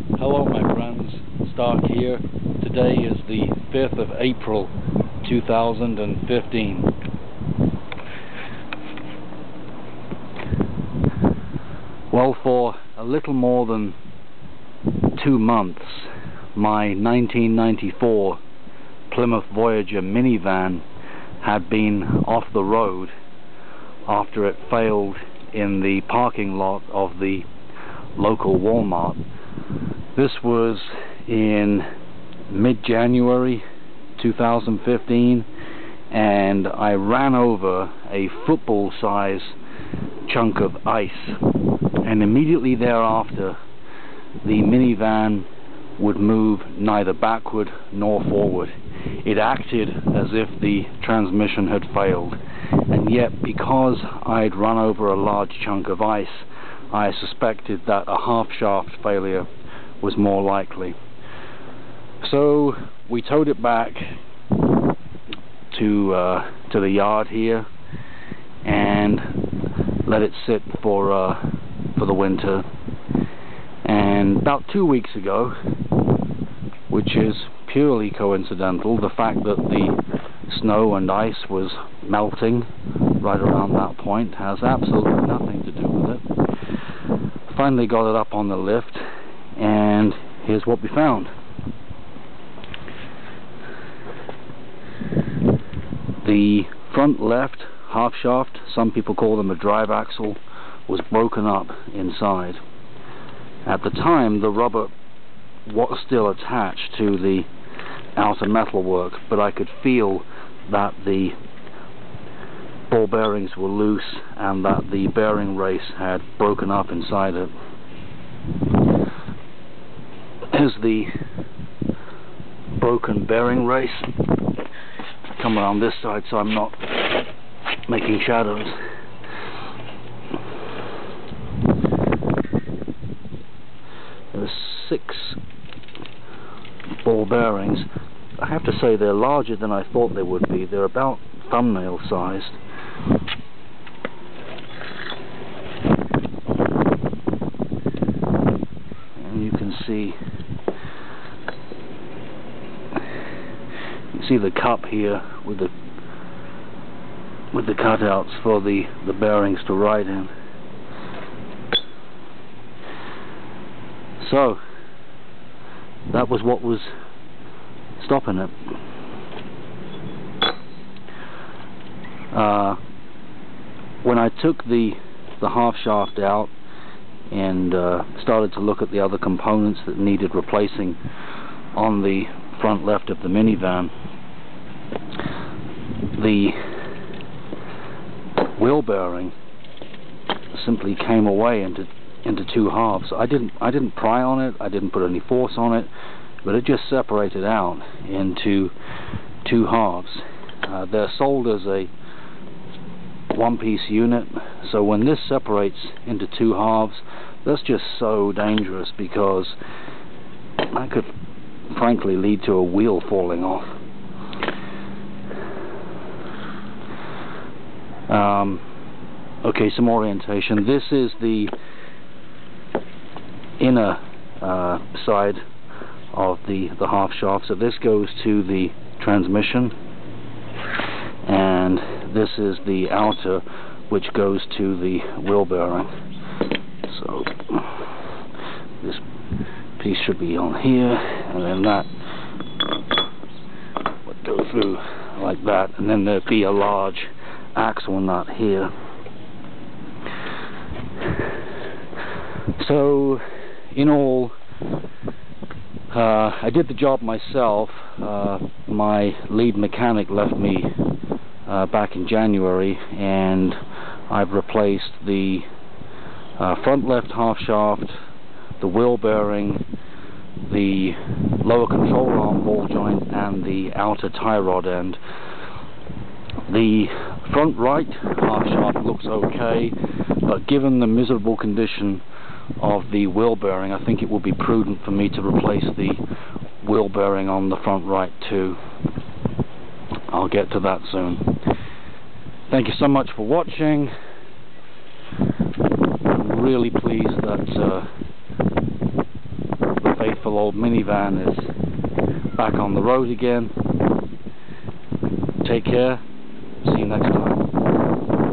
Hello my friends, Stark here. Today is the 5th of April 2015. Well, for a little more than 2 months, my 1994 Plymouth Voyager minivan had been off the road after it failed in the parking lot of the local Walmart. This was in mid-January 2015, and I ran over a football-size chunk of ice, and immediately thereafter the minivan would move neither backward nor forward. It acted as if the transmission had failed, and yet because I'd run over a large chunk of ice, I suspected that a half-shaft failure was more likely. So we towed it back to the yard here and let it sit for the winter. And about 2 weeks ago, which is purely coincidental, the fact that the snow and ice was melting right around that point has absolutely nothing to do with it. Finally got it up on the lift, and here's what we found. The front left half shaft, some people call them a drive axle, was broken up inside. At the time, the rubber was still attached to the outer metalwork, but I could feel that the ball bearings were loose and that the bearing race had broken up inside it. Here's the broken bearing race. Come around this side so I'm not making shadows. There are 6 ball bearings. I have to say they're larger than I thought they would be. They're about thumbnail sized. And you can see the cup here with the cutouts for the bearings to ride in. So that was what was stopping it. When I took the half shaft out and started to look at the other components that needed replacing on the front left of the minivan, the wheel bearing simply came away into 2 halves. I didn't pry on it, I didn't put any force on it, but it just separated out into 2 halves. They're sold as a one-piece unit, so when this separates into 2 halves, that's just so dangerous, because that could frankly lead to a wheel falling off. Okay, some orientation. This is the inner side of the half shaft, so this goes to the transmission, and this is the outer, which goes to the wheel bearing. So this piece should be on here, and then that would go through like that, and then there'd be a large axle nut here. So in all, I did the job myself. My lead mechanic left me back in January, and I've replaced the front left half shaft, the wheel bearing, the lower control arm ball joint, and the outer tie rod end. The front right half shaft looks okay, but given the miserable condition of the wheel bearing, I think it will be prudent for me to replace the wheel bearing on the front right too. I'll get to that soon. Thank you so much for watching. I'm really pleased that the beautiful old minivan is back on the road again. Take care. See you next time.